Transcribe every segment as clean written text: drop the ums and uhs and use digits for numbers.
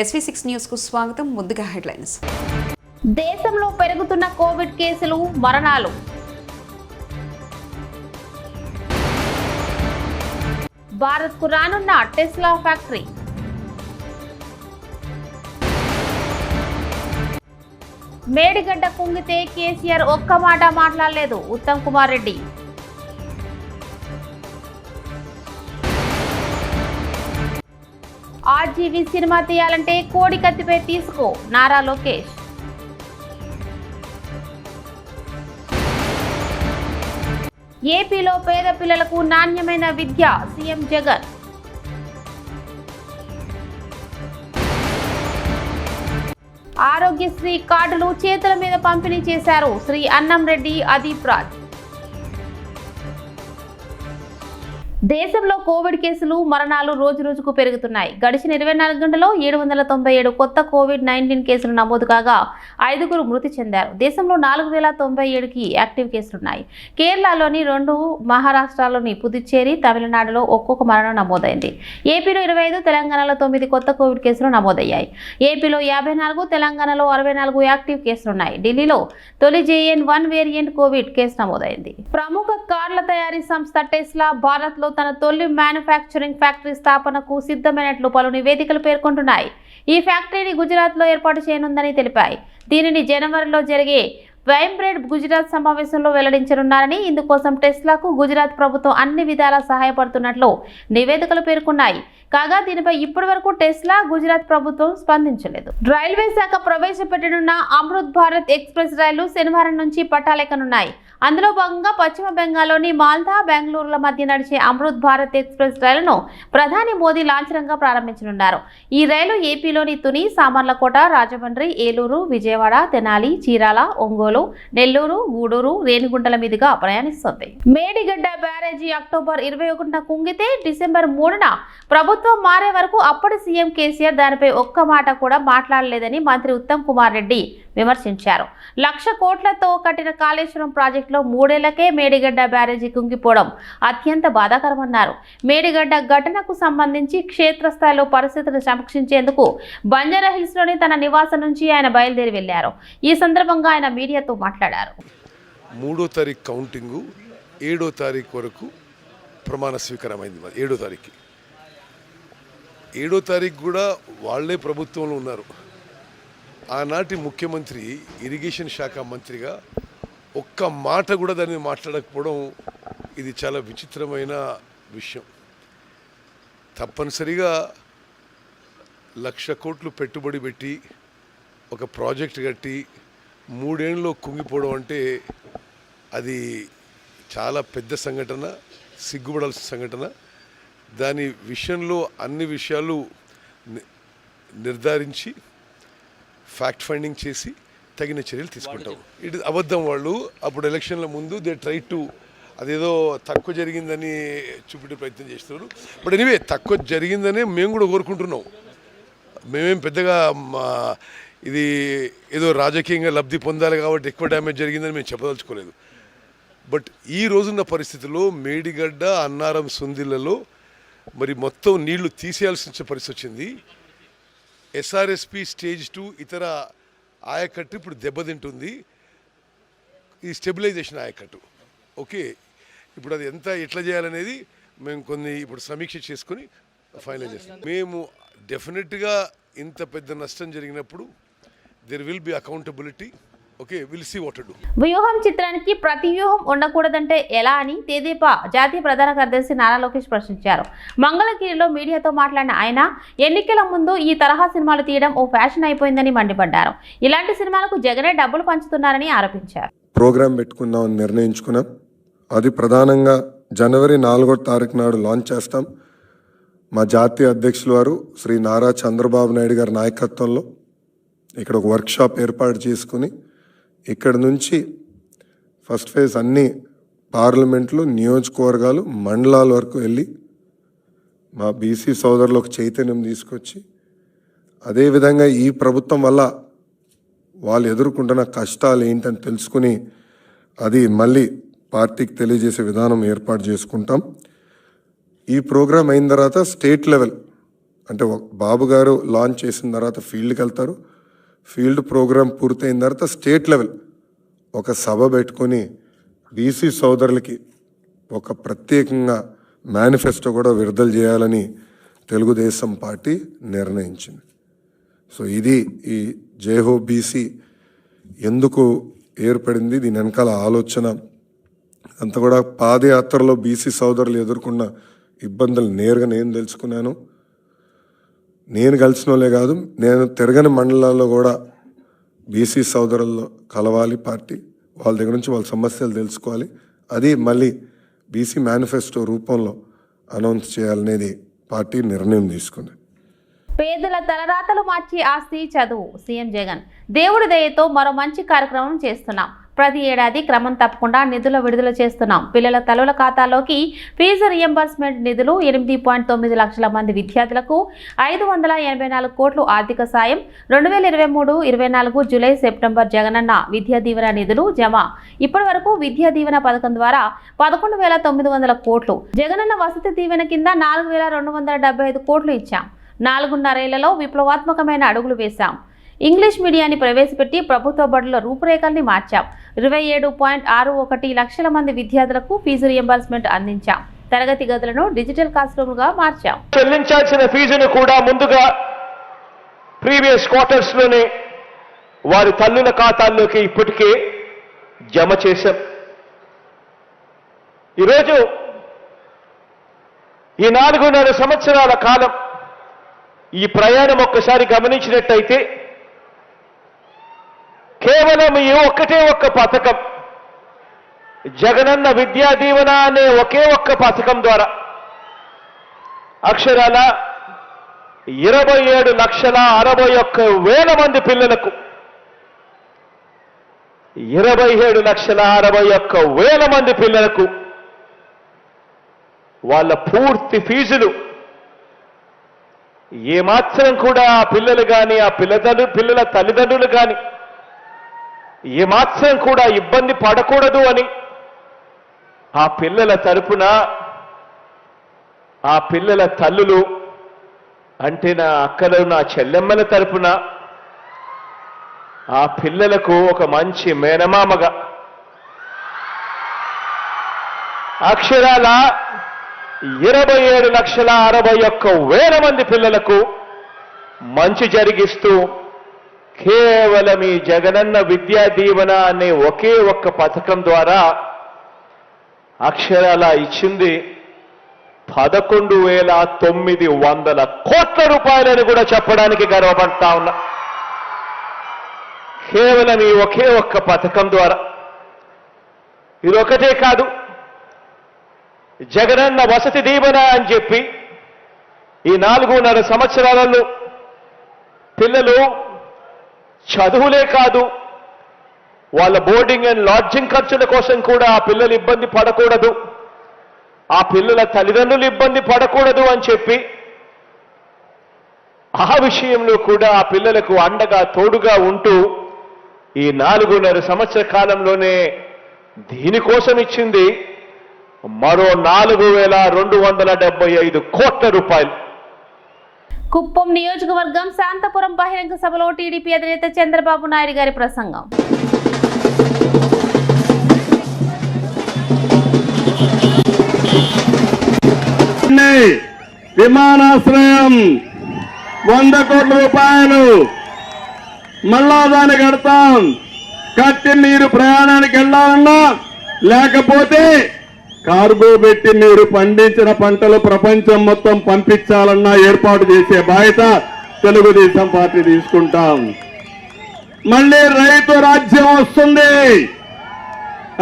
SV6 news కు స్వాగతం. ముందుగా హెడ్లైన్స్. దేశంలో పెరుగుతున్న కోవిడ్ కేసులు, మరణాలు. భారత్కు రానున్న టెస్లా ఫ్యాక్టరీ. మేడిగడ్డ కుంగితే కేసీఆర్ ఒక్క మాట మాట్లాడలేదు, ఉత్తమ్ కుమార్ రెడ్డి. ఆర్జీవీ సినిమా తీయాలంటే కోడి కత్తిపై తీసుకో, నారా లోకేష్. ఏపీలో పేద పిల్లలకు నాణ్యమైన విద్య, సీఎం జగన్. ఆరోగ్యశ్రీ కార్డులు చేతుల మీద పంపిణీ చేశారు శ్రీ అన్నం రెడ్డి అదీప్ రాజ్. దేశంలో కోవిడ్ కేసులు, మరణాలు రోజురోజుకు పెరుగుతున్నాయి. గడిచిన 24 గంటల్లో 797 కొత్త కోవిడ్-19 కేసులు నమోదు కాగా 5గురు మృతి చెందారు. దేశంలో 4097కి యాక్టివ్ కేసులున్నాయి. కేరళలోని 2, మహారాష్ట్రలోని పుదుచ్చేరి, తమిళనాడులో ఒక్కొక్క మరణం నమోదైంది. ఏపీలో 25, తెలంగాణలో 9 కొత్త కోవిడ్ కేసులు నమోదయ్యాయి. ఏపీలో 54, తెలంగాణలో 64 యాక్టివ్ కేసులున్నాయి. ఢిల్లీలో తొలి JN1 వేరియంట్ కోవిడ్ కేసు నమోదైంది. ప్రముఖ కార్ల తయారీ సంస్థ టెస్లా భారత్లో తన తొలి మ్యానుఫ్యాక్చరింగ్ ఫ్యాక్టరీ స్థాపనకు సిద్ధమైనట్లు పలు నివేదికలు పేర్కొంటున్నాయి. ఈ ఫ్యాక్టరీని గుజరాత్లో ఏర్పాటు చేయనుందని తెలిపాయి. దీనిని జనవరిలో జరిగే వైబ్రెంట్ గుజరాత్ సమావేశంలో వెల్లడించనున్నారని, ఇందుకోసం టెస్లాకు గుజరాత్ ప్రభుత్వం అన్ని విధాలా సహాయపడుతున్నట్లు నివేదికలు పేర్కొన్నాయి. కాగా దీనిపై ఇప్పటి వరకు టెస్లా, గుజరాత్ ప్రభుత్వం స్పందించలేదు. రైల్వే శాఖ ప్రవేశపెట్టనున్న అమృత్ భారత్ ఎక్స్ప్రెస్ రైళ్లు శనివారం నుంచి పట్టాలెక్కనున్నాయి. అందులో భాగంగా పశ్చిమ బెంగాల్లోని మాల్దా, బెంగళూరుల మధ్య నడిచే అమృత్ భారత్ ఎక్స్ప్రెస్ రైలును ప్రధాని మోదీ లాంఛనంగా ప్రారంభించనున్నారు. ఈ రైలు ఏపీలోని తుని, సామర్లకోట, రాజమండ్రి, ఏలూరు, విజయవాడ, తెనాలి, చీరాల, ఒంగోలు, నెల్లూరు, గూడూరు, రేణిగుంటల మీదుగా ప్రయాణిస్తుంది. మేడిగడ్డ బ్యారేజీ అక్టోబర్ 21న కుంగితే డిసెంబర్ 3న ప్రభుత్వం మారే వరకు అప్పటి సీఎం కేసీఆర్ దానిపై ఒక్క మాట కూడా మాట్లాడలేదని మంత్రి ఉత్తమ్ కుమార్ రెడ్డి విమర్శించారు. 1,00,000 కోట్లతో కట్టిన కాళేశ్వరం ప్రాజెక్టులో 3 ఏళ్లకే మేడిగడ్డ బ్యారేజీ కుంగిపోవడం అత్యంత బాధాకరమన్నారు. మేడిగడ్డ ఘటనకు సంబంధించి క్షేత్రస్థాయిలో పరిస్థితులు సమీక్షించేందుకు బంజారాహిల్స్లోని తన నివాసం నుంచి ఆయన బయలుదేరి వెళ్లారు. ఈ సందర్భంగా ఆయన మీడియాతో మాట్లాడారు. 3వ తారీఖు కౌంటింగ్, 7వ తారీఖు వరకు ప్రమాణ స్వీకారమైంది. 7వ తారీఖు 7వ తారీఖు కూడా వాళ్లే ప్రభుత్వంలో ఉన్నారు. ఆనాటి ముఖ్యమంత్రి ఇరిగేషన్ శాఖ మంత్రిగా ఒక్క మాట కూడా దాన్ని మాట్లాడకపోవడం ఇది చాలా విచిత్రమైన విషయం. తప్పనిసరిగా 1,00,000 కోట్లు పెట్టుబడి పెట్టి ఒక ప్రాజెక్ట్ కట్టి 3 ఏళ్ళలో కుంగిపోవడం అంటే అది చాలా పెద్ద సంఘటన, సిగ్గుపడాల్సిన సంఘటన. దాని విషయంలో అన్ని విషయాలు నిర్ధారించి ఫ్యాక్ట్ ఫైండింగ్ చేసి తగిన చర్యలు తీసుకుంటాం. ఇది అబద్ధం. వాళ్ళు అప్పుడు ఎలక్షన్ల ముందు దే ట్రై టు అదేదో తక్కువ జరిగిందని చూపెట్టే ప్రయత్నం చేస్తున్నారు. బట్ ఎనీవే తక్కువ జరిగిందనే మేము కూడా కోరుకుంటున్నాం. మేమేం పెద్దగా ఇది ఏదో రాజకీయంగా లబ్ధి పొందాలి కాబట్టి ఎక్కువ డ్యామేజ్ జరిగిందని మేము చెప్పదలుచుకోలేదు. బట్ ఈ రోజున్న పరిస్థితుల్లో మేడిగడ్డ, అన్నారం, సుందిళ్లలో మరి మొత్తం నీళ్లు తీసేయాల్సిన పరిస్థితి వచ్చింది. SRSP స్టేజ్ 2 ఇతర ఆయకట్టు ఇప్పుడు దెబ్బతింటుంది. ఈ స్టెబిలైజేషన్ ఆయకట్టు ఓకే. ఇప్పుడు అది ఎట్లా చేయాలనేది మేము ఇప్పుడు సమీక్ష చేసుకొని ఫైనల్ చేస్తాం. మేము డెఫినెట్గా ఇంత పెద్ద నష్టం జరిగినప్పుడు there will be accountability. Okay, will see what to do. వ్యూహం చిత్రానికి ప్రతి వ్యూహం ఉండకూడదంటే ఎలా అని తెదేపా జాతీయ ప్రధాన కార్యదర్శి నారా లోకేష్ ప్రశ్నించారు. మంగళగిరిలో మీడియాతో మాట్లాడిన ఆయన ఎన్నికల ముందు ఈ తరహా సినిమాలు తీయడం ఓ ఫ్యాషన్ అయిపోయిందని మండిపడ్డారు. ఇలాంటి సినిమాలకు జగనే డబ్బులు పంచుతున్నారని ఆరోపించారు. ప్రోగ్రాం పెట్టుకుందామని నిర్ణయించుకున్నాం. అది ప్రధానంగా జనవరి 4వ తారీఖు నాడు లాంచ్ చేస్తాం. మా జాతీయ అధ్యక్షులు వారు శ్రీ నారా చంద్రబాబు నాయుడు గారి నాయకత్వంలో ఇక్కడ ఒక వర్క్షాప్ ఏర్పాటు చేసుకుని ఇక్కడ నుంచి ఫస్ట్ ఫేజ్ అన్ని పార్లమెంట్లు, నియోజకవర్గాలు, మండలాల వరకు వెళ్ళి మా బీసీ సోదరులకు చైతన్యం తీసుకొచ్చి అదేవిధంగా ఈ ప్రభుత్వం వల్ల వాళ్ళు ఎదుర్కొంటున్న కష్టాలు ఏంటని తెలుసుకుని అది మళ్ళీ పార్టీకి తెలియజేసే విధానం ఏర్పాటు చేసుకుంటాం. ఈ ప్రోగ్రాం అయిన తర్వాత స్టేట్ లెవెల్ అంటే బాబు గారు లాంచ్ చేసిన తర్వాత ఫీల్డ్కి వెళ్తారు. ఫీల్డ్ ప్రోగ్రామ్ పూర్తయిన తర్వాత స్టేట్ లెవెల్ ఒక సభ పెట్టుకొని బీసీ సోదరులకి ఒక ప్రత్యేకంగా మేనిఫెస్టో కూడా విడుదల చేయాలని తెలుగుదేశం పార్టీ నిర్ణయించింది. సో ఇది ఈ జైహో బీసీ ఎందుకు ఏర్పడింది, దీని వెనకాల ఆలోచన అంతా కూడా పాదయాత్రలో బీసీ సోదరులు ఎదుర్కొన్న ఇబ్బందులు నేరుగా నేను తెలుసుకున్నాను. నేను కలిసిన వాళ్ళే కాదు, నేను తిరగని మండలాల్లో కూడా బీసీ సోదరుల్లో కలవాలి పార్టీ, వాళ్ళ దగ్గర నుంచి వాళ్ళ సమస్యలు తెలుసుకోవాలి, అది మళ్ళీ బీసీ మేనిఫెస్టో రూపంలో అనౌన్స్ చేయాలనేది పార్టీ నిర్ణయం తీసుకుంది. పేదల తలరాతలు మార్చి ఆస్తి చదువు సీఎం జగన్ దేవుడి దయతో మరో మంచి కార్యక్రమం చేస్తున్నాం. ప్రతి ఏడాది క్రమం తప్పకుండా నిధులు విడుదల చేస్తున్నాం. పిల్లల తల్లుల ఖాతాలోకి ఫీజు రియంబర్స్మెంట్ నిధులు 8.9 లక్షల మంది విద్యార్థులకు 584 కోట్లు ఆర్థిక సాయం 2023-24 జూలై సెప్టెంబర్ జగనన్న విద్యా దీవెన నిధులు జమ. ఇప్పటి వరకు విద్యా దీవెన పథకం ద్వారా 11,900 కోట్లు, జగనన్న వసతి దీవెన కింద 4,275 కోట్లు ఇచ్చాం. 4.5 ఏళ్లలో విప్లవాత్మకమైన అడుగులు వేశాం. ఇంగ్లీష్ మీడియాన్ని ప్రవేశపెట్టి ప్రభుత్వ బడుల రూపురేఖల్ని మార్చాం. 27.61 లక్షల మంది విద్యార్థులకు ఫీజు రియంబర్స్మెంట్ అందించాం. తరగతి గదులను డిజిటల్ క్లాస్ రూమ్లుగా మార్చాం. చెల్లించాల్సిన ఫీజును కూడా ముందుగా ప్రీవియస్ క్వార్టర్స్ లోనే వారి తల్లుల ఖాతాల్లోకి ఇప్పటికే జమ చేశాం. ఈరోజు ఈ 4.5 సంవత్సరాల కాలం ఈ ప్రయాణం ఒక్కసారి గమనించినట్టయితే కేవలం ఈ ఒక్కటే ఒక్క పథకం, జగనన్న విద్యా దీవెన అనే ఒకే ఒక్క పథకం ద్వారా అక్షరాల 27,61,000 మంది పిల్లలకు 27,61,000 మంది పిల్లలకు వాళ్ళ పూర్తి ఫీజులు ఏమాత్రం కూడా ఆ పిల్లలు కానీ ఆ పిల్లల తల్లిదండ్రులు కానీ ఏమాత్రం కూడా ఇబ్బంది పడకూడదు అని ఆ పిల్లల తరపున ఆ పిల్లల తల్లులు అంటే నా అక్కలు నా చెల్లెమ్మల తరపున ఆ పిల్లలకు ఒక మంచి మేనమామగా అక్షరాల 27,61,000 మంది పిల్లలకు మంచి జరిగిస్తూ కేవలం ఈ జగనన్న విద్యా దీవెన అనే ఒకే ఒక్క పథకం ద్వారా అక్షరాల ఇచ్చింది 11,900 కోట్ల రూపాయలని కూడా చెప్పడానికి గర్వపడతా ఉన్నా. కేవలం ఈ ఒకే ఒక్క పథకం ద్వారా. ఇది ఒకటే కాదు, జగనన్న వసతి దీవెన అని చెప్పి ఈ 4.5 సంవత్సరాలలో పిల్లలు చదువులే కాదు, వాళ్ళ బోర్డింగ్ అండ్ లాడ్జింగ్ ఖర్చుల కోసం కూడా ఆ పిల్లలు ఇబ్బంది పడకూడదు, ఆ పిల్లల తల్లిదండ్రులు ఇబ్బంది పడకూడదు అని చెప్పి ఆ విషయంలో కూడా ఆ పిల్లలకు అండగా తోడుగా ఉంటూ ఈ 4.5 సంవత్సర కాలంలోనే దీనికోసం ఇచ్చింది మరో 4,275 కోట్ల రూపాయలు. కుప్పం నియోజకవర్గం శాంతపురం బహిరంగ సభలో టీడీపీ అధినేత చంద్రబాబు నాయుడు గారి ప్రసంగం. విమానాశ్రయం 100 కోట్ల రూపాయలు మళ్ళా దాన్ని కడతాం. కట్టి మీరు ప్రయాణానికి వెళ్ళాలన్నా లేకపోతే కార్గో పెట్టి మీరు పండించిన పంటలు ప్రపంచం మొత్తం పంపించాలన్నా ఏర్పాటు చేసే బాధ్యత తెలుగుదేశం పార్టీ తీసుకుంటాం. మళ్ళీ రైతు రాజ్యం వస్తుంది,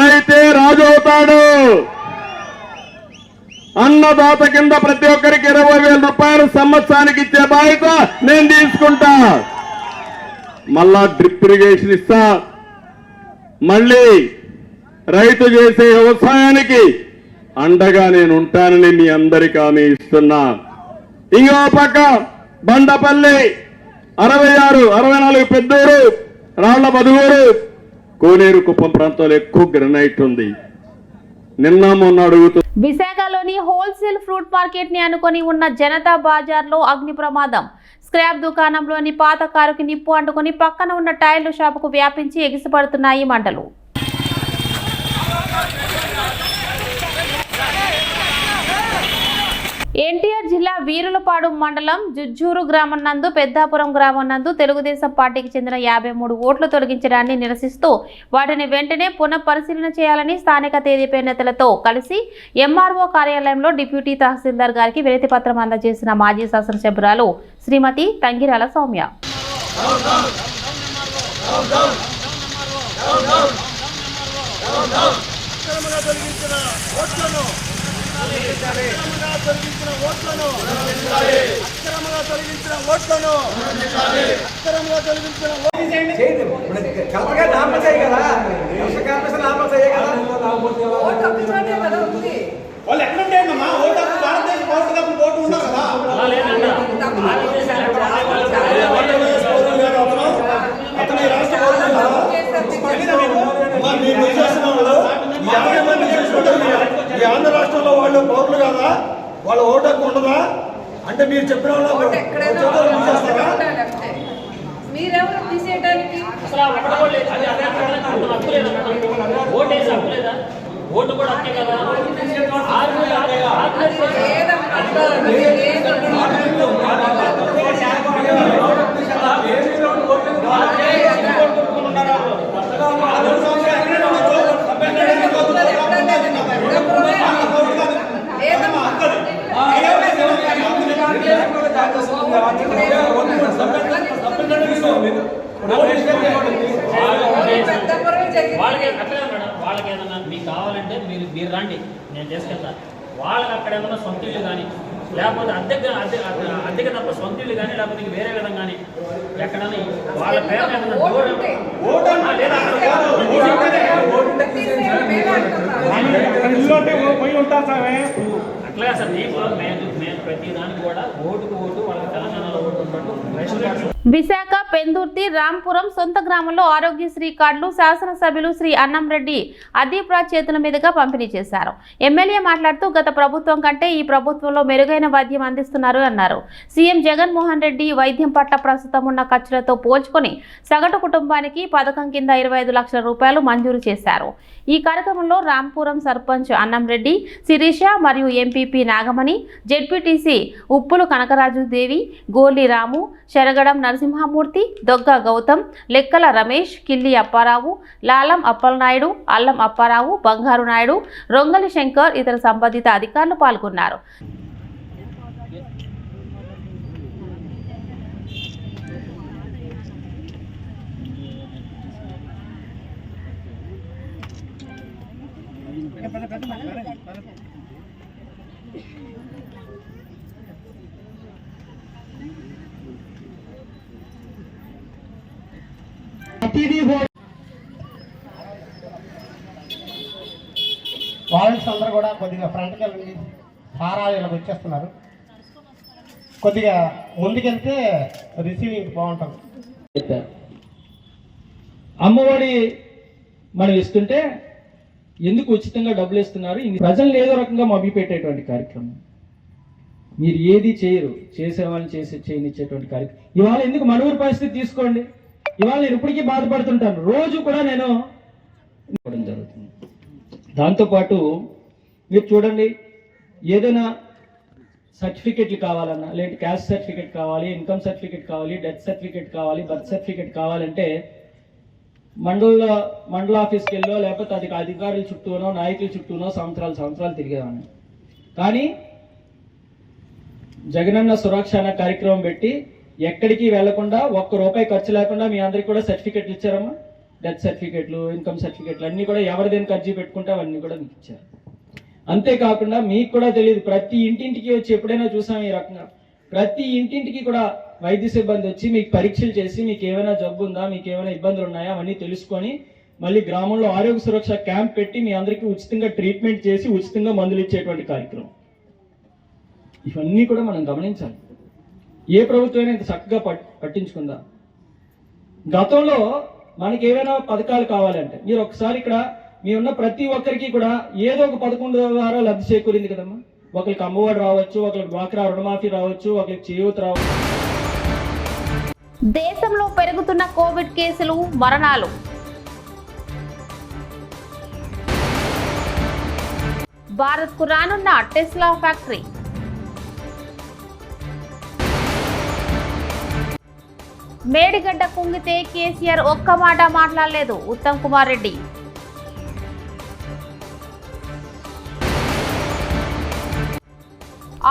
రైతే రాజు అవుతాడు. అన్నదాత కింద ప్రతి ఒక్కరికి 20,000 రూపాయలు సంవత్సరానికి ఇచ్చే బాధ్యత నేను తీసుకుంటా. మళ్ళా డ్రిప్ ఇరిగేషన్ ఇస్తా. మళ్ళీ రైతు చేసే వ్యవసాయానికి అండగా నేను ఉంటానని మీ అందరికీ హామీ ఇస్తున్నా. ఇంకో పక్క బండపల్లి 66, 64 పెద్దూరు, రాళ్ల బదుగూరు, కోనేరు కుప్పం ప్రాంతాల్లో ఎక్కువ గ్రనైట్ ఉంది. నిన్న మొన్న అడుగుతూ విశాఖలోని హోల్సేల్ ఫ్రూట్ మార్కెట్ ని అనుకొని ఉన్న జనతా బజార్లో అగ్ని ప్రమాదం. స్క్రాప్ దుకాణంలోని పాత కారుకి నిప్పు అంటుకొని పక్కన ఉన్న టైర్ల షాపుకు వ్యాపించి ఎగిసిపడుతున్నాయి మంటలు. ఎన్టీఆర్ జిల్లా వీరులపాడు మండలం జుజ్జూరు గ్రామం నందు పెద్దాపురం గ్రామం నందు తెలుగుదేశం పార్టీకి చెందిన 53 ఓట్లు తొలగించడాన్ని నిరసిస్తూ వాటిని వెంటనే పునఃపరిశీలన చేయాలని స్థానిక టీడీపీ నేతలతో కలిసి ఎంఆర్ఓ కార్యాలయంలో డిప్యూటీ తహసీల్దార్ గారికి వినతి పత్రం అందజేసిన మాజీ శాసనసభ్యురాలు శ్రీమతి తంగిరాల సౌమ్య. వాళ్ళు ఎక్కడుంటాయమ్మా ఓటు భారతదేశ పౌరులుగా ఓటు ఉన్నారు కదా అతను ఈ రాష్ట్ర ఈ ఆంధ్ర రాష్ట్రంలో వాళ్ళు పౌరులు కదా వాళ్ళ ఓటు హక్కు ఉండదా అంటే మీరు చెప్పిన మీరెవరు తీసేయడానికి ఓటు కూడా అంతే కదా వాళ్ళకి అట్లే మేడం వాళ్ళకి ఏదన్నా మీకు కావాలంటే మీరు రండి నేను చేసుకెళ్తాను. వాళ్ళకి అక్కడ ఏమన్నా సొంత ఇల్లు కానీ లేకపోతే అద్దెకి తప్ప సొంత ఇల్లు కానీ లేకపోతే వేరే విధంగా కానీ ఎక్కడన్నా వాళ్ళ పేరు అట్లాగే సార్ నేను ప్రతి దానికి కూడా ఓటుకు ఓటు వాళ్ళకి తెలంగాణలో ఓటు ఉన్నట్టు. విశాఖ పెందుర్తి రాంపురం సొంత గ్రామంలో ఆరోగ్యశ్రీ కార్డులు శాసనసభ్యులు శ్రీ అన్నంరెడ్డి అదీప్రాజ్ చేతుల మీదుగా పంపిణీ చేశారు. ఎమ్మెల్యే మాట్లాడుతూ గత ప్రభుత్వం కంటే ఈ ప్రభుత్వంలో మెరుగైన వైద్యం అందిస్తున్నారు అన్నారు. సీఎం జగన్మోహన్ రెడ్డి వైద్యం పట్ల ప్రస్తుతం ఉన్న ఖర్చులతో పోల్చుకొని సగటు కుటుంబానికి పథకం కింద 25 లక్షల రూపాయలు మంజూరు చేశారు. ఈ కార్యక్రమంలో రాంపురం సర్పంచ్ అన్నంరెడ్డి, శిరీష మరియు ఎంపీపీ నాగమణి, జెడ్పీటీసీ ఉప్పులు కనకరాజు దేవి, గోలి రాము, శరగడం నరసింహమూర్తి, దొగ్గ గౌతమ్, లెక్కల రమేష్, కిల్లి అప్పారావు, లాలం అప్పలనాయుడు, అల్లం అప్పారావు, బంగారు నాయుడు, రొంగలి శంకర్ ఇతర సంబంధిత అధికారులు పాల్గొన్నారు. వాలంటీర్స్ అందరూ కూడా కొద్దిగా ఫ్రంట్కి వెళ్ళండి. సారా ఇలాగ వచ్చేస్తున్నారు. కొద్దిగా ముందుకెళ్తే రిసీవింగ్ బాగుంటుంది. అమ్మఒడి మనం ఇస్తుంటే ఎందుకు ఉచితంగా డబ్బులు ఇస్తున్నారు? ప్రజలను ఏదో రకంగా మభ్యపెట్టేటువంటి కార్యక్రమం. మీరు ఏది చేయరు, చేసేవాళ్ళని చేయనిచ్చేటువంటి కార్యక్రమం. ఇవాళ ఎందుకు మనూరు పరిస్థితి తీసుకోండి. ఇవాళ నేను ఇప్పటికీ బాధపడుతుంటాను. రోజు కూడా నేను ఇవ్వడం జరుగుతుంది. దాంతోపాటు మీరు చూడండి, ఏదైనా సర్టిఫికెట్లు కావాలన్నా, లేదంటే క్యాస్ట్ సర్టిఫికెట్ కావాలి, ఇన్కమ్ సర్టిఫికెట్ కావాలి, డెత్ సర్టిఫికెట్ కావాలి, బర్త్ సర్టిఫికెట్ కావాలంటే మండల ఆఫీస్కి వెళ్ళో లేకపోతే అధికారుల చుట్టూనో నాయకుల చుట్టూనో సంవత్సరాలు తిరిగేవాడిని. కానీ జగనన్న సురక్ష అనే కార్యక్రమం పెట్టి ఎక్కడికి వెళ్లకుండా ₹1 ఖర్చు లేకుండా మీ అందరికి కూడా సర్టిఫికెట్లు ఇచ్చారమ్మా. డెత్ సర్టిఫికెట్లు, ఇన్కమ్ సర్టిఫికెట్లు అన్నీ కూడా ఎవరి దేని ఖర్చు పెట్టుకుంటే అవన్నీ కూడా మీకు ఇచ్చారు. అంతేకాకుండా మీకు కూడా తెలియదు, ప్రతి ఇంటింటికి వచ్చి ఎప్పుడైనా చూసాం ఈ రకంగా ప్రతి ఇంటింటికి కూడా వైద్య సిబ్బంది వచ్చి మీకు పరీక్షలు చేసి మీకు ఏమైనా జబ్బు ఉందా, మీకు ఏమైనా ఇబ్బందులు ఉన్నాయా అవన్నీ తెలుసుకొని మళ్ళీ గ్రామంలో ఆరోగ్య సురక్ష క్యాంప్ పెట్టి మీ అందరికీ ఉచితంగా ట్రీట్మెంట్ చేసి ఉచితంగా మందులు ఇచ్చేటువంటి కార్యక్రమం. ఇవన్నీ కూడా మనం గమనించాలి. ఏ ప్రభుత్వమైనా ఇంత చక్కగా పట్టించుకుందా? గతంలో మనకి ఏమైనా పథకాలు కావాలంటే మీరు ఒకసారి ఇక్కడ మీ ఉన్న ప్రతి ఒక్కరికి కూడా ఏదో ఒక పథకం ద్వారా లబ్ధి చేకూరింది కదమ్మా. ఒకరికి అమ్మఒడి రావచ్చు, ఒకరికి డ్వాక్రా రుణమాఫీ రావచ్చు, ఒకరికి చేయూత రావచ్చు. దేశంలో పెరుగుతున్న కోవిడ్ కేసులు, మరణాలు. భారత్కు రానున్న టెస్లా ఫ్యాక్టరీ. మేడిగడ్డ కుంగితే కేసీఆర్ ఒక్క మాట మాట్లాడలేదు, ఉత్తమ్ కుమార్ రెడ్డి.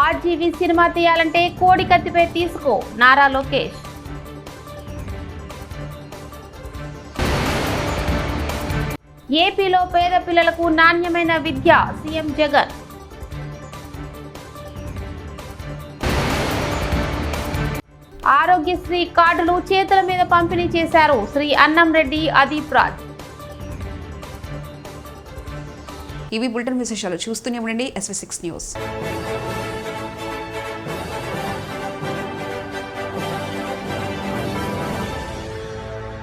ఆర్జీవీ సినిమా తీయాలంటే కోడి కత్తిపై తీసుకో, నారా లోకేష్. ఏపీలో పేద పిల్లలకు నాణ్యమైన విద్య, సీఎం జగన్. ఆరోగ్యశ్రీ కార్డులు చేతుల మీద పంపిణీ చేశారు శ్రీ అన్నంరెడ్డి అదీప్ రాజ్. ఇవి బులెటిన్ విశేషాలు. చూస్తూనే ఉండండి SV6 న్యూస్.